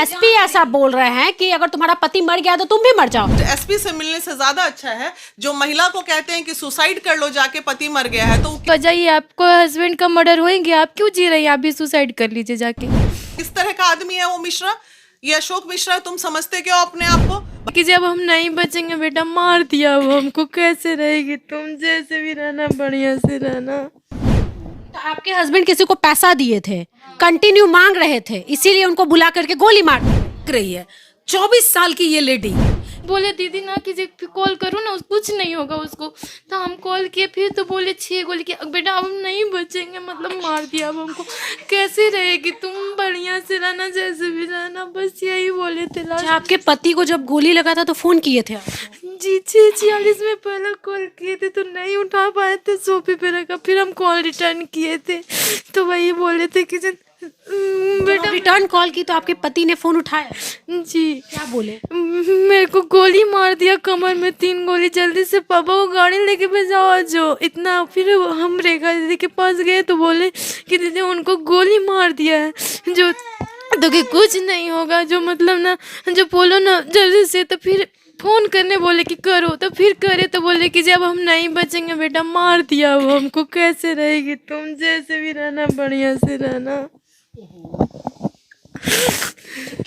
SP ऐसा बोल रहे हैं कि अगर तुम्हारा पति मर गया तो तुम भी मर जाओ। एसपी से मिलने से ज्यादा अच्छा है जो महिला को कहते हैं कि सुसाइड कर लो जाके, पति मर गया है तो बताइए, आपको हस्बैंड का मर्डर होएंगे, आप क्यों जी रही हैं? आप भी सुसाइड कर लीजिए जाके। किस तरह का आदमी है वो मिश्रा, ये अशोक मिश्रा, तुम समझते क्यों अपने आप को? कि जब हम नहीं बचेंगे बेटा, मार दिया वो हमको, कैसे रहेगी? तुम जैसे भी रहना, बढ़िया से रहना। तो आपके हस्बैंड किसी को पैसा दिए थे, कंटिन्यू मांग रहे थे, इसीलिए उनको बुला करके गोली मार रही है। 24 साल की ये लेडी बोले दीदी ना कि कॉल करो ना, कुछ नहीं होगा उसको। तो हम कॉल किए, फिर तो बोले 6 गोली की। बेटा अब हम नहीं बचेंगे, मतलब मार दिया अब हमको, कैसे रहेगी? तुम बढ़िया से रहना, जैसे भी रहना, बस यही बोले थे लास्ट। आपके पति को जब गोली लगा था तो फोन किए थे आप? जी 6:46 में पहले कॉल किए थे तो नहीं उठा पाए थे, सोफे पे रखा, फिर हम कॉल रिटर्न किए थे तो वही बोले थे कि बेटा रिटर्न कॉल की तो आपके पति ने फोन उठाया? जी। क्या बोले? मेरे को गोली मार दिया कमर में, 3 गोली, जल्दी से पापा को गाड़ी लेके भेजाओ जो इतना। फिर हम रेखा दीदी के पास गए तो बोले कि दीदी उनको गोली मार दिया है, जो तो कि कुछ नहीं होगा, जो मतलब ना, जो बोलो ना जल्दी से। तो फिर फोन करने बोले कि करो, तो फिर करे तो बोले कि जब हम नहीं बचेंगे बेटा, मार दिया वो हमको, कैसे रहेगी? तुम जैसे भी रहना, बढ़िया से रहना।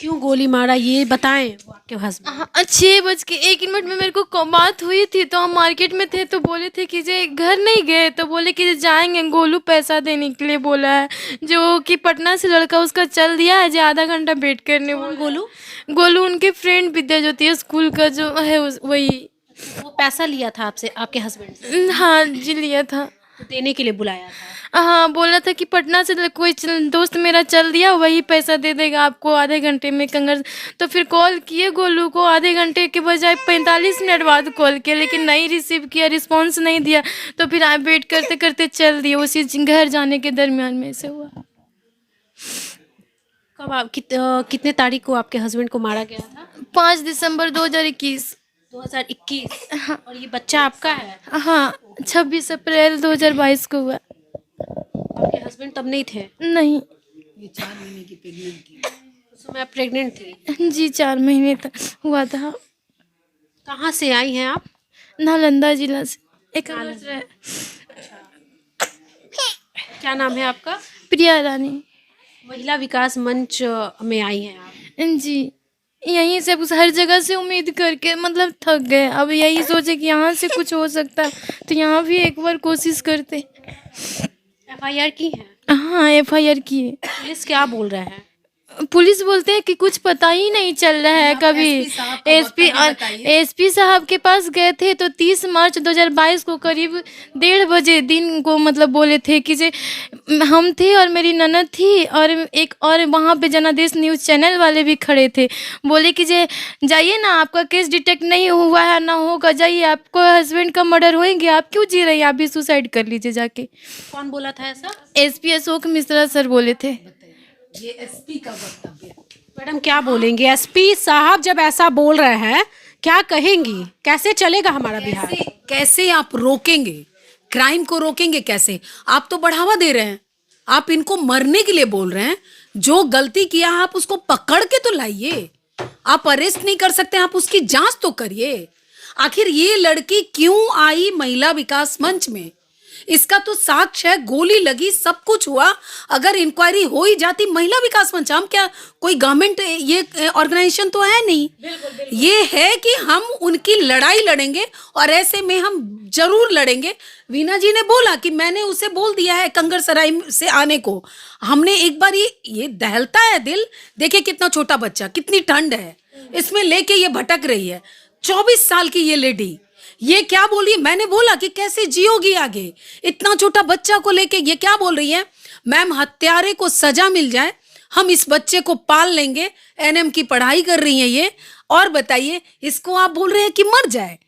क्यों गोली मारा ये बताएं आपके हस्बैंड। हाँ, 6:01 में मेरे को बात हुई थी, तो हम मार्केट में थे तो बोले थे कि जे घर नहीं गए, तो बोले कि जाएंगे, गोलू पैसा देने के लिए बोला है, जो कि पटना से लड़का उसका चल दिया है, जो आधा घंटा वेट करने। वो गोलू उनके फ्रेंड विद्या ज्योति है स्कूल का जो है, वही। वो पैसा लिया था आपसे, आपके हस्बैंड से? हाँ जी, लिया था। तो देने के लिए बुलाया था? हाँ, बोला था कि पटना से कोई दोस्त मेरा चल दिया, वही पैसा दे देगा आपको आधे घंटे में, कंगर। तो फिर कॉल किए गोलू को, आधे घंटे के बजाय 45 मिनट बाद कॉल किया, लेकिन नहीं रिसीव किया, रिस्पांस नहीं दिया। तो फिर वेट करते करते चल दिए, उसी घर जाने के दरमियान में से हुआ। कब आप कितने तारीख को आपके हस्बैंड को मारा गया था? 5 दिसंबर 2021। 2021? हाँ। और ये बच्चा आपका है? हाँ, 26 अप्रैल 2022 को हुआ। आपके हस्बैंड तब नहीं थे? नहीं। ये 4 महीने की प्रेग्नेंट थी। उस समय आप प्रेग्नेंट थी? जी, 4 महीने तक हुआ था। कहाँ से आई हैं आप? नालंदा जिला से। एक क्या नाम है आपका? प्रिया रानी। महिला विकास मंच में आई हैं आप? जी, यहीं से हर जगह से उम्मीद करके मतलब थक गए, अब यही सोचे कि यहाँ से कुछ हो सकता तो यहाँ भी एक बार कोशिश करते। एफआईआर की है? हाँ, एफआईआर की है। पुलिस क्या बोल रहे हैं? पुलिस बोलते हैं कि कुछ पता ही नहीं चल रहा है कभी। एसपी साहब के पास गए थे तो 30 मार्च 2022 को करीब 1:30 बजे दिन को मतलब बोले थे कि जे हम थे और मेरी ननद थी और एक और वहाँ पे जनादेश न्यूज़ चैनल वाले भी खड़े थे। बोले कि जे जाइए ना, आपका केस डिटेक्ट नहीं हुआ है, ना होगा, जाइए, आपको हस्बैंड का मर्डर होएंगे, आप क्यों जी रही हैं? आप भी सुसाइड कर लीजिए जाके। कौन बोला था ऐसा? एसपी अशोक मिश्रा सर बोले थे। ये एसपी का वक्तव्य। मैडम क्या बोलेंगे? एसपी साहब जब ऐसा बोल रहे हैं, क्या कहेंगी? कैसे चलेगा हमारा बिहार? कैसे आप रोकेंगे क्राइम को? रोकेंगे कैसे? आप तो बढ़ावा दे रहे हैं, आप इनको मरने के लिए बोल रहे हैं। जो गलती किया आप उसको पकड़ के तो लाइए। आप अरेस्ट नहीं कर सकते, आप उसकी जांच तो करिए। आखिर ये लड़की क्यों आई महिला विकास मंच में? इसका तो साक्ष्य है, गोली लगी, सब कुछ हुआ। अगर इंक्वायरी हो ही जाती, महिला विकास मंच, हम क्या कोई गवर्नमेंट ये ऑर्गेनाइजेशन तो है नहीं। ये है कि हम उनकी लड़ाई लड़ेंगे और ऐसे में हम जरूर लड़ेंगे। वीना जी ने बोला कि मैंने उसे बोल दिया है कंगरसराय से आने को। हमने एक बार ये दहलता है दिल। देखिए कितना छोटा बच्चा, कितनी ठंड है इसमें लेके ये भटक रही है। 24 साल की ये लेडी, ये क्या बोल रही है? मैंने बोला कि कैसे जियोगी आगे, इतना छोटा बच्चा को लेके ये क्या बोल रही है? मैम, हत्यारे को सजा मिल जाए, हम इस बच्चे को पाल लेंगे। एनएम की पढ़ाई कर रही है ये, और बताइए इसको आप बोल रहे हैं कि मर जाए।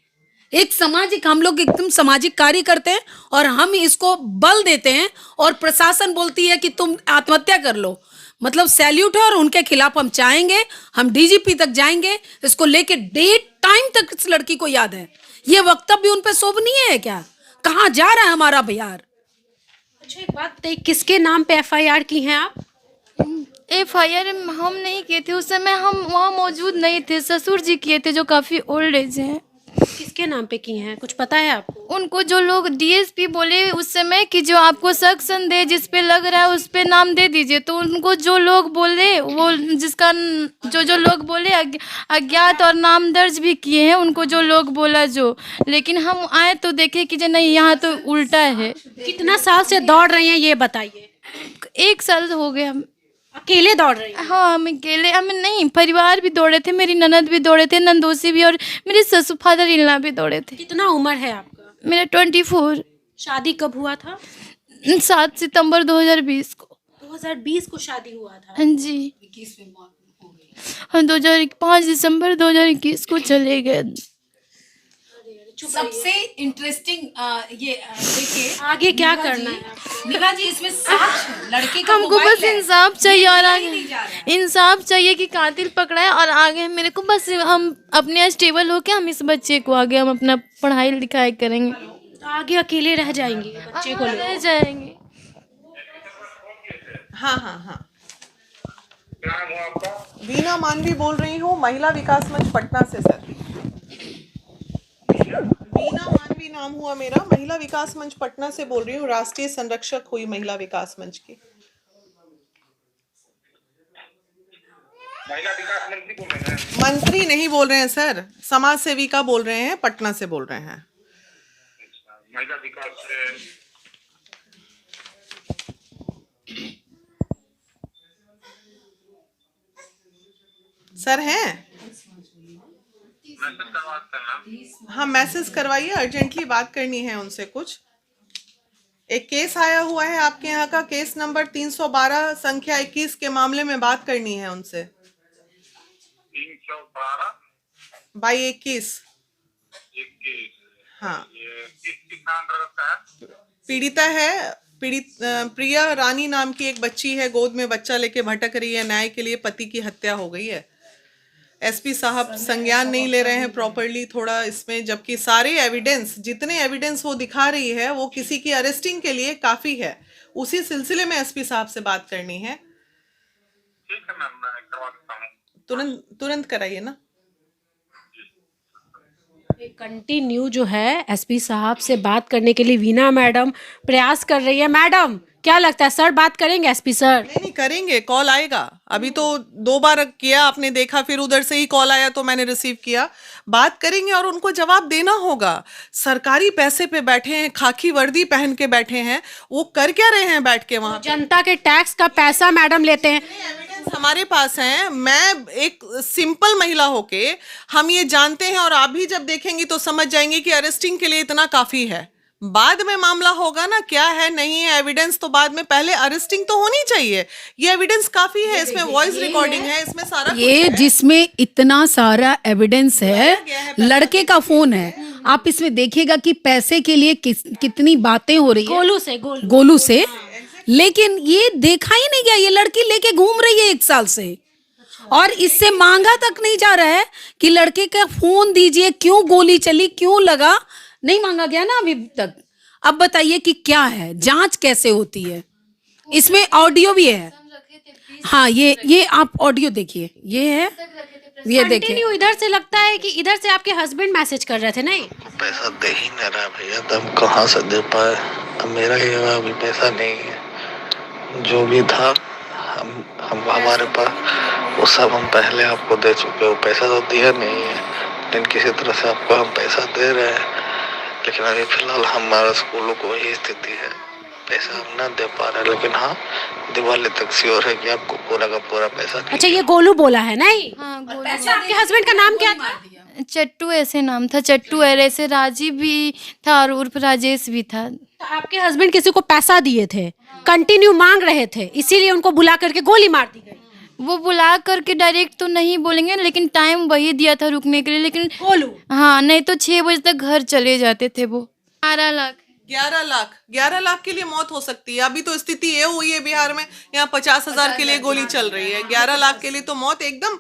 एक सामाजिक, हम लोग एकदम सामाजिक कार्य करते हैं और हम इसको बल देते हैं और प्रशासन बोलती है कि तुम आत्महत्या कर लो। मतलब सैल्यूट है, और उनके खिलाफ हम चाहेंगे, हम डीजीपी तक जाएंगे। इसको लेके डेट टाइम तक इस लड़की को याद है। ये वक्तव्य उन पे शोभनीय है क्या? कहाँ जा रहा है हमारा बिहार? अच्छा एक बात बताइए, किसके नाम पे एफआईआर की हैं आप? FIR हम नहीं किए थे, उस समय हम वहाँ मौजूद नहीं थे, ससुर जी किए थे जो काफ़ी ओल्ड एज हैं। किसके नाम पे की हैं, कुछ पता है आपको? उनको जो लोग DSP बोले उस समय कि जो आपको शक संदेह जिस पे लग रहा है उस पे नाम दे दीजिए, तो उनको जो लोग बोले वो जिसका जो लोग बोले अज्ञात और नाम दर्ज भी किए हैं, उनको जो लोग बोला जो, लेकिन हम आए तो देखे कि जो नहीं यहाँ तो उल्टा है। कितना साल से दौड़ रही हैं ये बताइए? 1 साल हो गया हम अकेले दौड़ रही हैं? हाँ, हम अकेले, हम नहीं, परिवार भी दौड़े थे, मेरी ननद भी दौड़े थे, नंदोसी भी, और मेरे ससुर फादर इनला भी दौड़े थे। कितना उम्र है आपका? मेरा 24। शादी कब हुआ था? 7 सितंबर 2020 को। 2020 को शादी हुआ था। हाँ जी, हम 5 दिसंबर 2021 को चले गए। सबसे इंटरेस्टिंग ये देखिए आगे क्या करना है? निभा जी, इसमें सच लड़के का हमको मोबाइल बस है। इंसाफ चाहिए और आगे नहीं जा रहा है। इंसाफ चाहिए कि कातिल पकड़ा है, और आगे मेरे को बस हम अपने स्टेबल होके हम इस बच्चे को आगे हम अपना पढ़ाई लिखाई करेंगे। तो आगे अकेले रह जाएंगे बच्चे को लेकर? रह जाएंगे। हाँ हाँ हाँ। वीना मानवी बोल रही हूँ, महिला विकास मंच पटना से सर। वीना मानवी नाम हुआ मेरा, महिला विकास मंच पटना से बोल रही हूँ, राष्ट्रीय संरक्षक हुई महिला विकास मंच की। महिला विकास मंत्री बोल रहे हैं? मंत्री नहीं बोल रहे हैं सर, समाज सेविका बोल रहे हैं, पटना से बोल रहे हैं। महिला विकास से सर हैं? मैसेज करवाते हैं। हाँ मैसेज करवाइए, अर्जेंटली बात करनी है उनसे कुछ। एक केस आया हुआ है आपके यहाँ का, केस नंबर 312 संख्या 21 के मामले में बात करनी है उनसे। 312 बाई 21। 21। हाँ, ये किस नाम रखता है? पीड़िता है, प्रिया रानी नाम की एक बच्ची है, गोद में बच्चा लेके भटक रही है, न्याय के लिए पति की हत्या हो गई है। SP साहब संज्ञान नहीं ले रहे हैं प्रॉपरली थोड़ा इसमें, जबकि सारे एविडेंस, जितने एविडेंस वो दिखा रही है वो किसी की अरेस्टिंग के लिए काफी है। उसी सिलसिले में SP साहब से बात करनी है। ठीक है मैम, मैं करवा देता हूँ। तुरंत कराइए ना। कंटिन्यू जो है SP साहब से बात करने के लिए वीना मैडम प्रयास कर रही है। मैडम क्या लगता है सर बात करेंगे SP सर? नहीं करेंगे, कॉल आएगा। अभी तो 2 बार किया आपने देखा, फिर उधर से ही कॉल आया तो मैंने रिसीव किया। बात करेंगे और उनको जवाब देना होगा। सरकारी पैसे पे बैठे हैं, खाकी वर्दी पहन के बैठे हैं, वो कर क्या रहे हैं बैठ के वहां? जनता के टैक्स का पैसा मैडम लेते हैं। एविडेंस हमारे पास है। मैं एक सिंपल महिला होके हम ये जानते हैं, और आप भी जब देखेंगी तो समझ जाएंगे कि अरेस्टिंग के लिए इतना काफी है। बाद में मामला होगा ना, क्या है नहीं है एविडेंस, तो बाद में पहले अरेस्टिंग तो होनी चाहिए। ये एविडेंस काफी है, इसमें वॉइस रिकॉर्डिंग है, इसमें सारा ये कुछ है। जिसमें इतना सारा एविडेंस है, लड़के का फोन है, आप इसमें देखिएगा कि पैसे के लिए कितनी बातें हो रही है गोलू से, लेकिन ये देखा ही नहीं गया। ये लड़की लेके घूम रही है 1 साल से, और इससे मांगा तक नहीं जा रहा है कि लड़के का फोन दीजिए, क्यों गोली चली, क्यों लगा, नहीं मांगा गया ना अभी तक। अब बताइए कि क्या है, जांच कैसे होती है? इसमें ऑडियो भी है। हाँ, ये आप ऑडियो देखिए, ये है, ये देखिए। कंटिन्यू इधर से लगता है कि इधर से आपके हस्बैंड मैसेज कर रहे थे। नहीं पैसा दे ही नहीं रहा भैया, तो हम कहाँ से दे पाए? अब मेरा ही अभी पैसा नहीं है। जो भी था हम हमारे पास वो सब हम पहले आपको दे चुके हो। पैसा तो दिया नहीं है, लेकिन किसी तरह से आपको हम पैसा दे रहे हैं। लेकिन अभी फिलहाल हमारा स्कूलों को यही स्थिति है, पैसा हम ना दे पा रहे। लेकिन हाँ, दिवाली तक श्योर है कि आपको पूरा का पूरा पैसा। अच्छा, ये गोलू बोला है? नहीं हाँ, गोलू। आपके हस्बैंड का नाम क्या था? चट्टू ऐसे नाम था, चट्टू है, ऐसे राजीव भी था और उर्फ राजेश भी था। तो आपके हस्बैंड किसी को पैसा दिए थे, कंटिन्यू मांग रहे थे, इसीलिए उनको बुला करके गोली मार दी गई। वो बुला करके डायरेक्ट तो नहीं बोलेंगे, लेकिन टाइम वही दिया था रुकने के लिए। लेकिन गोलू हाँ, नहीं तो 6 बजे तक घर चले जाते थे वो। 12 लाख 11 लाख के लिए मौत हो सकती है। अभी तो स्थिति ये हुई है बिहार में, यहाँ 50,000 के लिए गोली चल रही है। 11 लाख के लिए तो मौत एकदम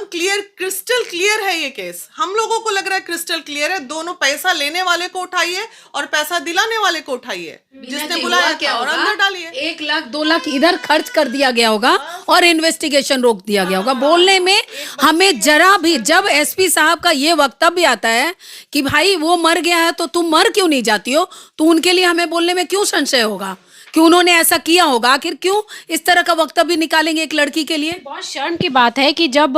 क्लियर, क्रिस्टल क्लियर है ये केस। हम लोगों को लग रहा है क्रिस्टल क्लियर है। दोनों पैसा लेने वाले को उठाइए और पैसा दिलाने वाले को उठाइए, जिसने बुलाया क्या और अंदर डालिए। 1 लाख 2 लाख इधर खर्च कर दिया गया होगा और इन्वेस्टिगेशन रोक दिया गया होगा। बोलने में हमें जरा भी, जब एसपी साहब का ये वक्तव्य आता है कि भाई वो मर गया है तो तुम मर क्यों नहीं जाती हो, तो उनके लिए हमें बोलने में क्यों संशय होगा कि उन्होंने ऐसा किया होगा। आखिर क्यों इस तरह का वक्तव्य निकालेंगे एक लड़की के लिए। बहुत शर्म की बात है कि जब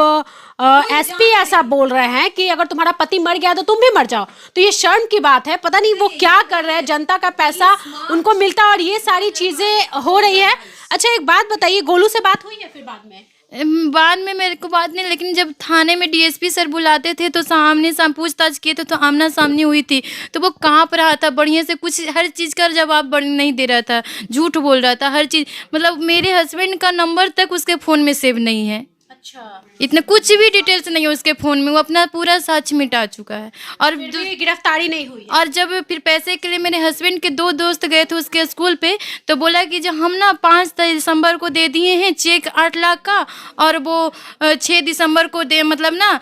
एसपी ऐसा बोल रहे हैं कि अगर तुम्हारा पति मर गया तो तुम भी मर जाओ, तो ये शर्म की बात है। पता नहीं वो क्या कर रहे हैं, जनता का पैसा उनको मिलता है और ये सारी चीजें हो रही है। अच्छा एक बात बताइए, गोलू से बात हुई है फिर बाद में मेरे को बात नहीं, लेकिन जब थाने में डीएसपी सर बुलाते थे तो सामने पूछताछ किए थे तो आमना सामनी हुई थी, तो वो कांप रहा था बढ़िया से, कुछ हर चीज़ का जवाब नहीं दे रहा था, झूठ बोल रहा था हर चीज़। मतलब मेरे हस्बैंड का नंबर तक उसके फ़ोन में सेव नहीं है। अच्छा, इतना कुछ भी डिटेल्स नहीं है उसके फ़ोन में, वो अपना पूरा साक्ष्य मिटा चुका है। और गिरफ्तारी नहीं हुई है। और जब फिर पैसे के लिए मेरे हस्बैंड के 2 दोस्त गए थे उसके स्कूल पे, तो बोला कि जब हम ना 5 दिसंबर को दे दिए हैं चेक 8 लाख का, और वो 6 दिसंबर को दे, मतलब ना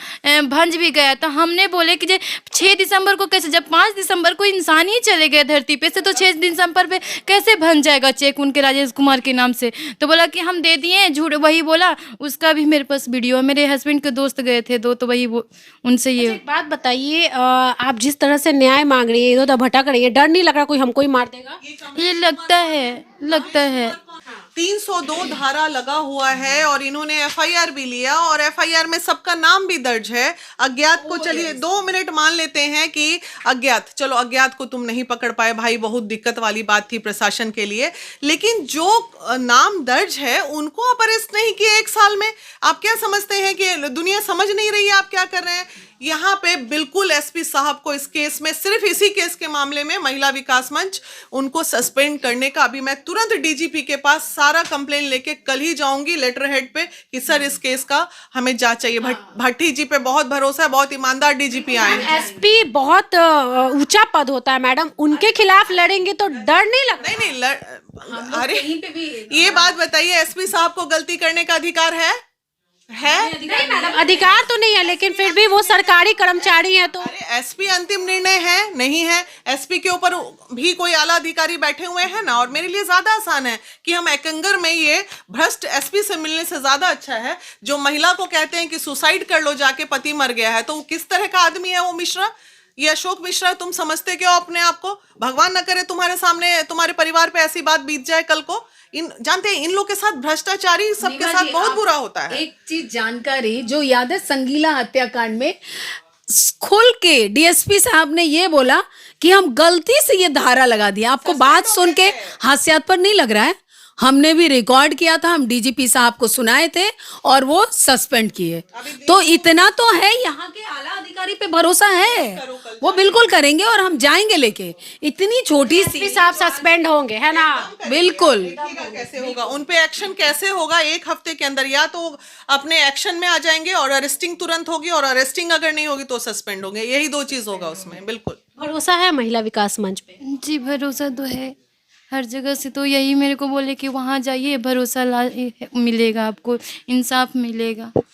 भंज भी गया। तो हमने बोले कि 6 दिसंबर को कैसे, जब 5 दिसंबर को इंसान ही चले गए धरती पे से, तो 6 दिसंबर पे कैसे भंज जाएगा चेक उनके राजेश कुमार के नाम से। तो बोला कि हम दे दिए, झूठ वही बोला। उसका भी मेरे पास वीडियो, मेरे हस्बैंड के दोस्त गए थे 2, तो वही वो उनसे ये। एक बात बताइए, आप जिस तरह से न्याय मांग रही है, इधर उधर भटक रही है, डर नहीं लग रहा कोई हमको ही मार देगा? ये लगता है 302 धारा लगा हुआ है और इन्होंने एफआईआर भी लिया और एफआईआर में सबका नाम भी दर्ज है। अज्ञात को चलिए 2 मिनट मान लेते हैं कि अज्ञात, चलो अज्ञात को तुम नहीं पकड़ पाए भाई, बहुत दिक्कत वाली बात थी प्रशासन के लिए, लेकिन जो नाम दर्ज है उनको आप अरेस्ट नहीं किए 1 साल में। आप क्या समझते हैं कि दुनिया समझ नहीं रही है आप क्या कर रहे हैं? यहाँ पे बिल्कुल एसपी साहब को इस केस में, सिर्फ इसी केस के मामले में महिला विकास मंच उनको सस्पेंड करने का, अभी मैं तुरंत डीजीपी के पास सारा कंप्लेन लेके कल ही जाऊंगी लेटर हेड पे कि सर इस केस का हमें जांच चाहिए। भट्टी जी पे बहुत भरोसा है, बहुत ईमानदार डीजीपी आए हैं। एसपी बहुत ऊंचा पद होता है मैडम, उनके खिलाफ लड़ेंगे तो डर नहीं लगता? नहीं, अरे ये बात बताइए, एसपी साहब को गलती करने का अधिकार है? नहीं मैडम, अधिकार तो नहीं है, लेकिन फिर भी वो सरकारी कर्मचारी हैं। तो अरे एसपी अंतिम निर्णय है नहीं है, एसपी के ऊपर भी कोई आला अधिकारी बैठे हुए हैं ना। और मेरे लिए ज्यादा आसान है कि हम एकंगर में ये भ्रष्ट एसपी से मिलने से ज्यादा अच्छा है जो महिला को कहते हैं कि सुसाइड कर लो जाके, पति मर गया है। तो वो किस तरह का आदमी है वो मिश्रा, ये अशोक मिश्रा? तुम समझते क्यों अपने आप को? भगवान न करे तुम्हारे सामने, तुम्हारे परिवार पे ऐसी बात बीत जाए कल को। जानते हैं इन लोग के साथ भ्रष्टाचारी सबके साथ बहुत बुरा होता है। एक चीज जानकारी जो याद है, संगीला हत्याकांड में खुल के डीएसपी साहब ने ये बोला कि हम गलती से ये धारा लगा दिया। आपको बात सुन के हास्यास्पद नहीं लग रहा है? हमने भी रिकॉर्ड किया था, हम डीजीपी साहब को सुनाए थे और वो सस्पेंड किए। तो इतना तो है, यहाँ के आला अधिकारी पे भरोसा है, वो बिल्कुल करेंगे और हम जाएंगे लेके। इतनी छोटी सी साहब सस्पेंड होंगे, है ना? बिल्कुल। कैसे होगा उन पे एक्शन, कैसे होगा? 1 हफ्ते के अंदर या तो अपने एक्शन में आ जाएंगे और अरेस्टिंग तुरंत होगी, और अरेस्टिंग अगर नहीं होगी तो सस्पेंड होंगे। यही 2 चीज होगा उसमें। बिल्कुल भरोसा है महिला विकास मंच पे? जी भरोसा तो है, हर जगह से तो यही मेरे को बोले कि वहाँ जाइए, भरोसा मिलेगा आपको, इंसाफ मिलेगा।